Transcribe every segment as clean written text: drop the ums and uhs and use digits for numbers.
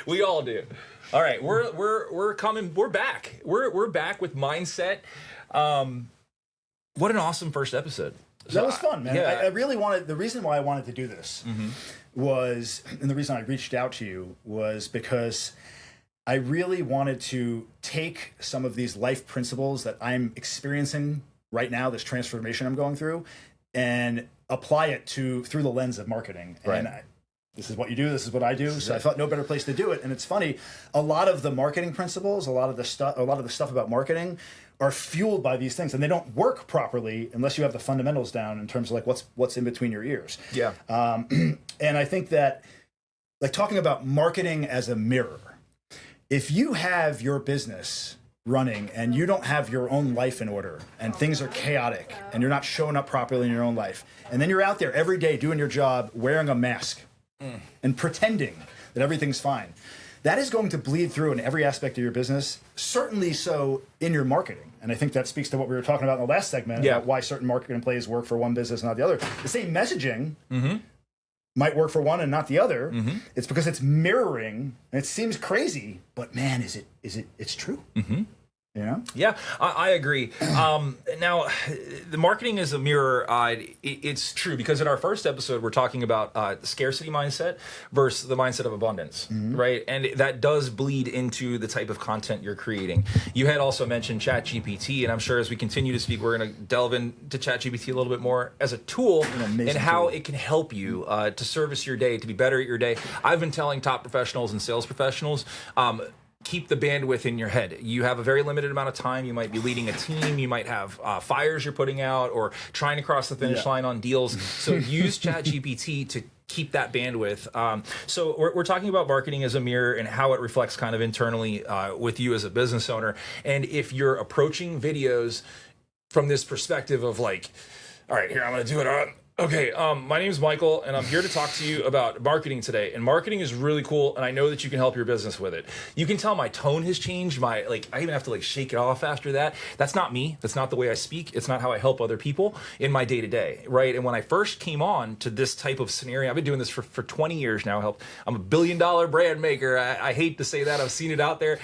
We all do. All right, we're coming. We're back. We're back with mindset. What an awesome first episode. So that was fun, man. Yeah. I really wanted, the reason why I wanted to do this was, and the reason I reached out to you was because I really wanted to take some of these life principles that I'm experiencing right now, this transformation I'm going through, and apply it through the lens of marketing. Right. And this is what you do, this is what I do. So I thought no better place to do it. And it's funny, a lot of the marketing principles, a lot of the stuff about marketing are fueled by these things, and they don't work properly unless you have the fundamentals down in terms of like what's in between your ears. Yeah. And I think that, like, talking about marketing as a mirror, if you have your business running and you don't have your own life in order and things are chaotic and you're not showing up properly in your own life, and then you're out there every day doing your job wearing a mask and pretending that everything's fine, that is going to bleed through in every aspect of your business, certainly so in your marketing. And I think that speaks to what we were talking about in the last segment, about why certain marketing plays work for one business and not the other. The same messaging might work for one and not the other. It's because it's mirroring, and it seems crazy, but man, it's true. You know? Yeah, I agree. Now, the marketing is a mirror. It's true, because in our first episode, we're talking about the scarcity mindset versus the mindset of abundance, right? And that does bleed into the type of content you're creating. You had also mentioned ChatGPT, and I'm sure as we continue to speak, we're going to delve into ChatGPT a little bit more as a tool and how it can help you to service your day, to be better at your day. I've been telling top professionals and sales professionals, keep the bandwidth in your head. You have a very limited amount of time. You might be leading a team. You might have fires you're putting out or trying to cross the finish line on deals. So use ChatGPT to keep that bandwidth. So we're talking about marketing as a mirror and how it reflects kind of internally with you as a business owner. And if you're approaching videos from this perspective of like, all right, here, I'm going to do it. Okay, my name is Michael, and I'm here to talk to you about marketing today. And marketing is really cool, and I know that you can help your business with it. You can tell my tone has changed. I even have to shake it off after that. That's not me. That's not the way I speak. It's not how I help other people in my day-to-day, right? And when I first came on to this type of scenario, I've been doing this for 20 years now. I'm a billion-dollar brand maker. I hate to say that. I've seen it out there.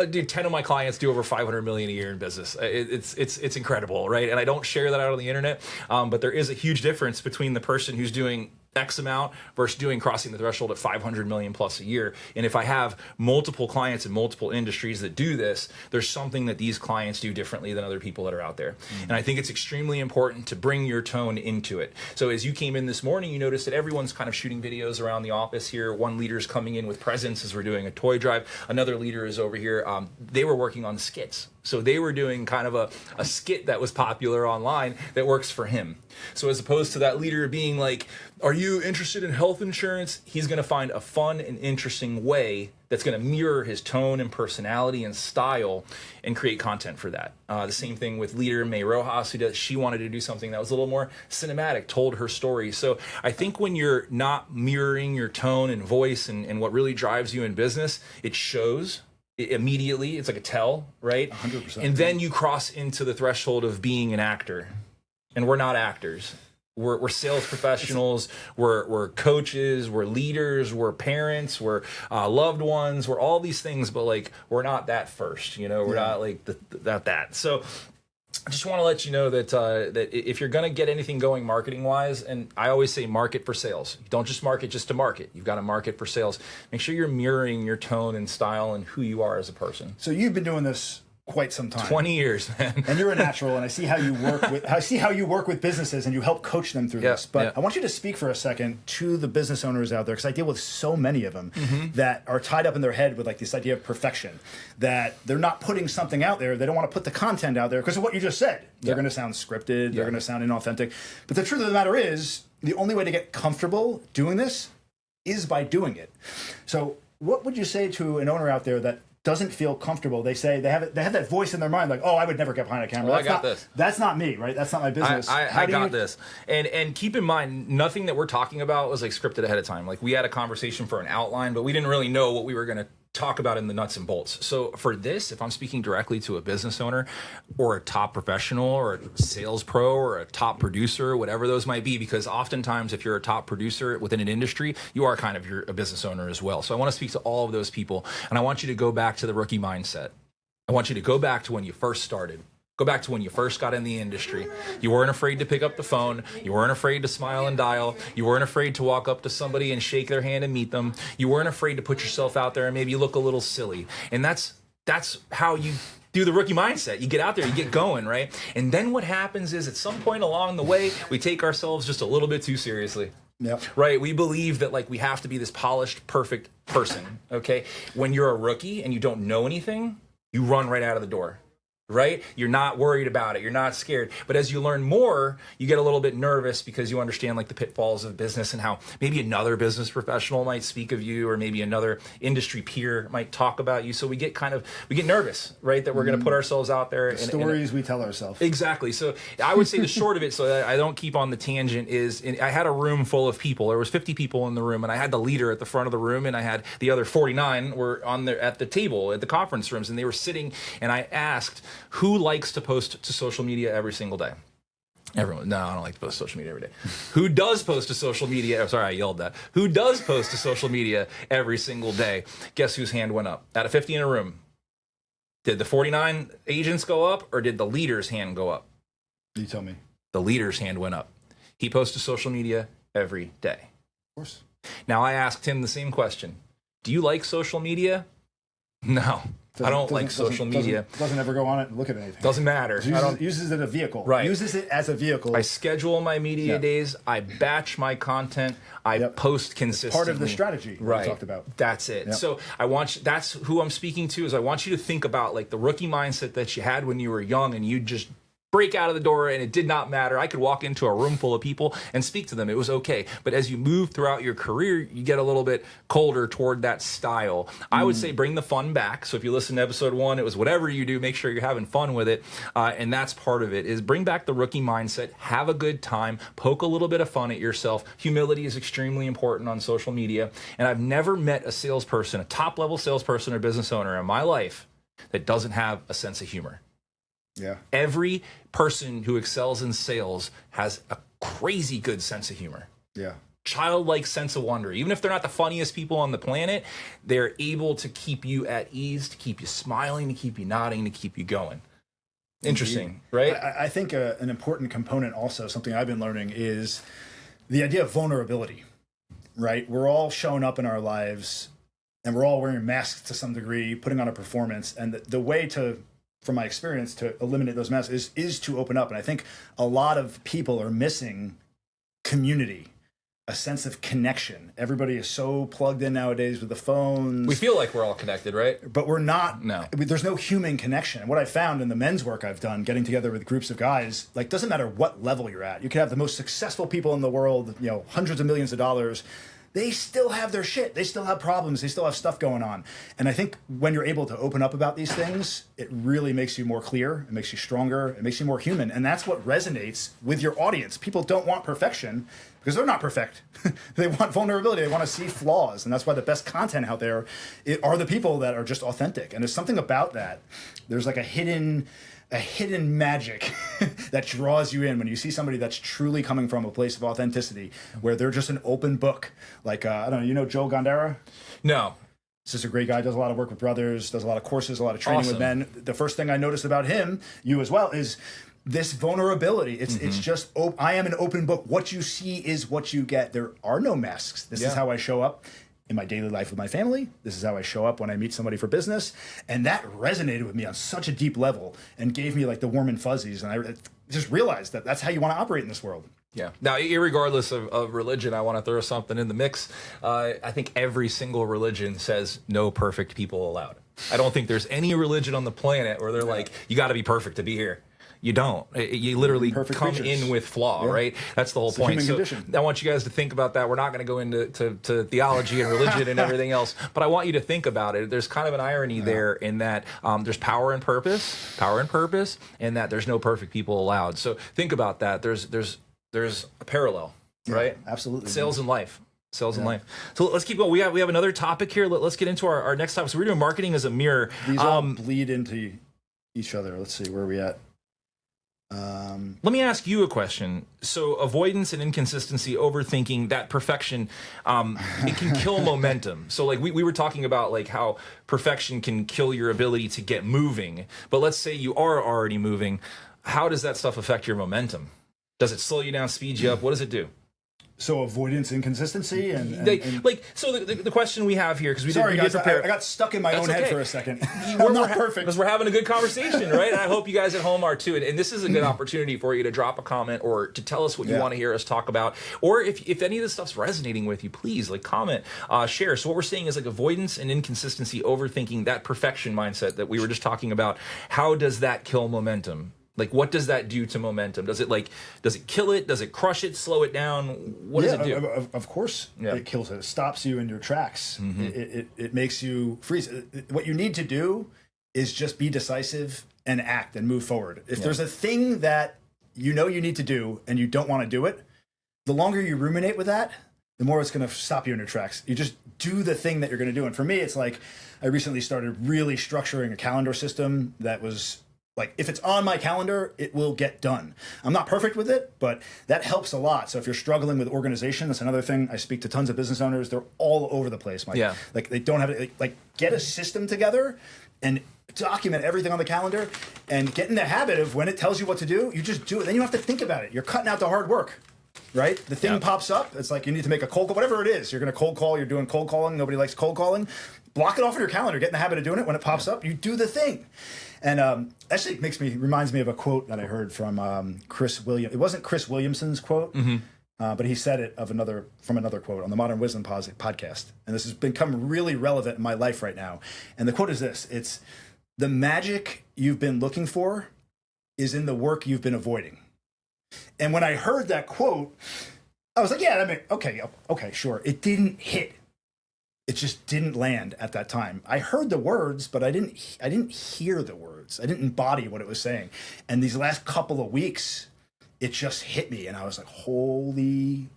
Dude, 10 of my clients do over $500 million a year in business. It's incredible, right? And I don't share that out on the internet, but there is a huge difference between the person who's doing X amount versus crossing the threshold at 500 million plus a year. And if I have multiple clients in multiple industries that do this, there's something that these clients do differently than other people that are out there. And I think it's extremely important to bring your tone into it. So as you came in this morning, you noticed that everyone's kind of shooting videos around the office here. One leader's coming in with presents as we're doing a toy drive. Another leader is over here. They were working on skits. So they were doing kind of a skit that was popular online that works for him. So as opposed to that leader being like, are you interested in health insurance? He's going to find a fun and interesting way that's going to mirror his tone and personality and style and create content for that. The same thing with leader May Rojas, she wanted to do something that was a little more cinematic, told her story. So I think when you're not mirroring your tone and voice and what really drives you in business, it shows immediately. It's like a tell, right? 100%. And then you cross into the threshold of being an actor. And we're not actors. We're sales professionals, we're coaches, we're leaders, we're parents, we're loved ones, we're all these things, but we're not that first, we're not that. So I just want to let you know that that if you're going to get anything going marketing wise, and I always say market for sales, you don't just market just to market. You've got to market for sales. Make sure you're mirroring your tone and style and who you are as a person. So you've been doing this quite some time. 20 years, man. And you're a natural, and I see how you work with businesses and you help coach them through this. But I want you to speak for a second to the business owners out there, because I deal with so many of them that are tied up in their head with this idea of perfection, that they're not putting something out there. They don't want to put the content out there because of what you just said. They're going to sound scripted. They're going to sound inauthentic. But the truth of the matter is, the only way to get comfortable doing this is by doing it. So what would you say to an owner out there that doesn't feel comfortable? They say they have that voice in their mind, like, oh, I would never get behind a camera. Well, I got this. That's not me, right? That's not my business. I got this. And keep in mind, nothing that we're talking about was scripted ahead of time. We had a conversation for an outline, but we didn't really know what we were going to talk about in the nuts and bolts. So for this, if I'm speaking directly to a business owner or a top professional or a sales pro or a top producer, whatever those might be, because oftentimes if you're a top producer within an industry, you are kind of a business owner as well. So I want to speak to all of those people, and I want you to go back to the rookie mindset. I want you to go back to when you first started. Go back to when you first got in the industry. You weren't afraid to pick up the phone. You weren't afraid to smile and dial. You weren't afraid to walk up to somebody and shake their hand and meet them. You weren't afraid to put yourself out there and maybe look a little silly. And that's how you do the rookie mindset. You get out there, you get going, right? And then what happens is at some point along the way, we take ourselves just a little bit too seriously. Yep. Right? We believe that like we have to be this polished, perfect person, okay? When you're a rookie and you don't know anything, you run right out of the door. Right? You're not worried about it. You're not scared. But as you learn more, you get a little bit nervous because you understand like the pitfalls of business and how maybe another business professional might speak of you, or maybe another industry peer might talk about you. So we get nervous, right? That we're going to put ourselves out there. Stories we tell ourselves. Exactly. So I would say the short of it, so that I don't keep on the tangent, is I had a room full of people. There was 50 people in the room, and I had the leader at the front of the room, and I had the other 49 were on there at the table at the conference rooms, and they were sitting, and I asked, who likes to post to social media every single day? Everyone. No, I don't like to post to social media every day. Who does post to social media? Oh, sorry, I yelled that. Who does post to social media every single day? Guess whose hand went up? Out of 50 in a room, did the 49 agents go up, or did the leader's hand go up? You tell me. The leader's hand went up. He posts to social media every day. Of course. Now I asked him the same question. Do you like social media? No. I don't like social media. Doesn't ever go on it and look at anything. Doesn't matter. Uses it as a vehicle. Right. Uses it as a vehicle. I schedule my media days. I batch my content. I post consistently. Part of the strategy we talked about. That's it. Yep. So that's who I'm speaking to, is I want you to think about like the rookie mindset that you had when you were young and you just break out of the door and it did not matter. I could walk into a room full of people and speak to them. It was okay. But as you move throughout your career, you get a little bit colder toward that style. I would say bring the fun back. So if you listen to episode 1, it was whatever you do, make sure you're having fun with it. And that's part of it, is bring back the rookie mindset, have a good time, poke a little bit of fun at yourself. Humility is extremely important on social media. And I've never met a salesperson, a top level salesperson or business owner in my life that doesn't have a sense of humor. Yeah. Every person who excels in sales has a crazy good sense of humor. Yeah. Childlike sense of wonder. Even if they're not the funniest people on the planet, they're able to keep you at ease, to keep you smiling, to keep you nodding, to keep you going. Interesting, right? I think an important component also, something I've been learning, is the idea of vulnerability, right? We're all showing up in our lives and we're all wearing masks to some degree, putting on a performance. And the way to, from my experience, to eliminate those masks is to open up. And I think a lot of people are missing community, a sense of connection. Everybody is so plugged in nowadays with the phones. We feel like we're all connected, right? But we're not. No. There's no human connection. And what I found in the men's work I've done, getting together with groups of guys, like, doesn't matter what level you're at. You can have the most successful people in the world, you know, hundreds of millions of dollars. They still have their shit. They still have problems. They still have stuff going on. And I think when you're able to open up about these things, it really makes you more clear. It makes you stronger. It makes you more human. And that's what resonates with your audience. People don't want perfection because they're not perfect. They want vulnerability. They want to see flaws. And that's why the best content out there are the people that are just authentic. And there's something about that. There's like a hidden magic that draws you in when you see somebody that's truly coming from a place of authenticity, where they're just an open book. Like, I don't know, you know Joe Gondera? No. This is a great guy, does a lot of work with brothers, does a lot of courses, a lot of training with men. The first thing I noticed about him, you as well, is this vulnerability. It's just, I am an open book. What you see is what you get. There are no masks. This is how I show up in my daily life with my family. This is how I show up when I meet somebody for business. And that resonated with me on such a deep level and gave me like the warm and fuzzies. And I just realized that that's how you want to operate in this world. Yeah. Now, irregardless of religion, I want to throw something in the mix. I think every single religion says no perfect people allowed. I don't think there's any religion on the planet where they're like, you got to be perfect to be here. You don't. You literally Perfect come creatures. in with flaw, right? That's the whole It's a point. human So condition. I want you guys to think about that. We're not going to go into to theology and religion and everything else, but I want you to think about it. There's kind of an irony there in that there's power and purpose, and that there's no perfect people allowed. So think about that. There's a parallel, right? Absolutely. Sales and life. Sales and life. So let's keep going. We have another topic here. Let's get into our next topic. So we're doing marketing as a mirror. These all bleed into each other. Let's see, where are we at? Let me ask you a question. So avoidance and inconsistency, overthinking, that perfection, it can kill momentum. So like we were talking about like how perfection can kill your ability to get moving. But let's say you are already moving. How does that stuff affect your momentum? Does it slow you down, speed you up? What does it do? So avoidance, inconsistency, and so the question we have here, because we sorry did guys, prepare. I got stuck in my own head for a second. We're not perfect because we're having a good conversation, right? And I hope you guys at home are too. And this is a good opportunity for you to drop a comment or to tell us what you want to hear us talk about, or if any of this stuff's resonating with you, please like comment, share. So what we're saying is like avoidance and inconsistency, overthinking, that perfection mindset that we were just talking about. How does that kill momentum? Like, what does that do to momentum? Does it kill it? Does it crush it? Slow it down? What does it do? Of course, it kills it. It stops you in your tracks. It makes you freeze. What you need to do is just be decisive and act and move forward. If there's a thing that you know you need to do and you don't want to do it, the longer you ruminate with that, the more it's going to stop you in your tracks. You just do the thing that you're going to do. And for me, it's like I recently started really structuring a calendar system that was like, if it's on my calendar, it will get done. I'm not perfect with it, but that helps a lot. So if you're struggling with organization, that's another thing. I speak to tons of business owners. They're all over the place, Mike. Yeah. Like they don't have it. Like get a system together and document everything on the calendar and get in the habit of when it tells you what to do, you just do it. Then you don't have to think about it. You're cutting out the hard work, right? The thing pops up. It's like you need to make a cold call, whatever it is. You're going to cold call. You're doing cold calling. Nobody likes cold calling. Block it off in your calendar. Get in the habit of doing it. When it pops up, you do the thing. And actually, reminds me of a quote that I heard from Chris Williams. It wasn't Chris Williamson's quote, but he said it from another quote on the Modern Wisdom podcast. And this has become really relevant in my life right now. And the quote is this: "It's the magic you've been looking for is in the work you've been avoiding." And when I heard that quote, I was like, "Yeah, okay, sure." It didn't hit. It just didn't land at that time. I heard the words, but I didn't hear the words. I didn't embody what it was saying. And these last couple of weeks, it just hit me, and I was like, holy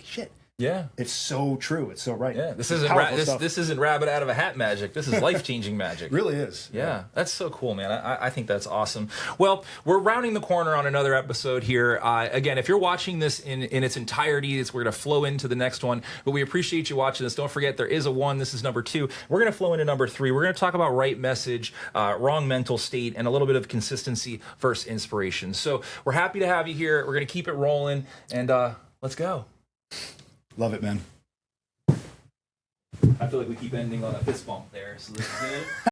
shit. Yeah, it's so true. It's so right. Yeah, this isn't rabbit out of a hat magic. This is life-changing magic. Really is. Yeah, that's so cool, man. I think that's awesome. Well, we're rounding the corner on another episode here. Again, if you're watching this in its entirety, we're going to flow into the next one. But we appreciate you watching this. Don't forget, there is a 1. This is number 2. We're going to flow into number 3. We're going to talk about right message, wrong mental state, and a little bit of consistency versus inspiration. So we're happy to have you here. We're going to keep it rolling, and let's go. Love it, man. I feel like we keep ending on a fist bump there, so this is good.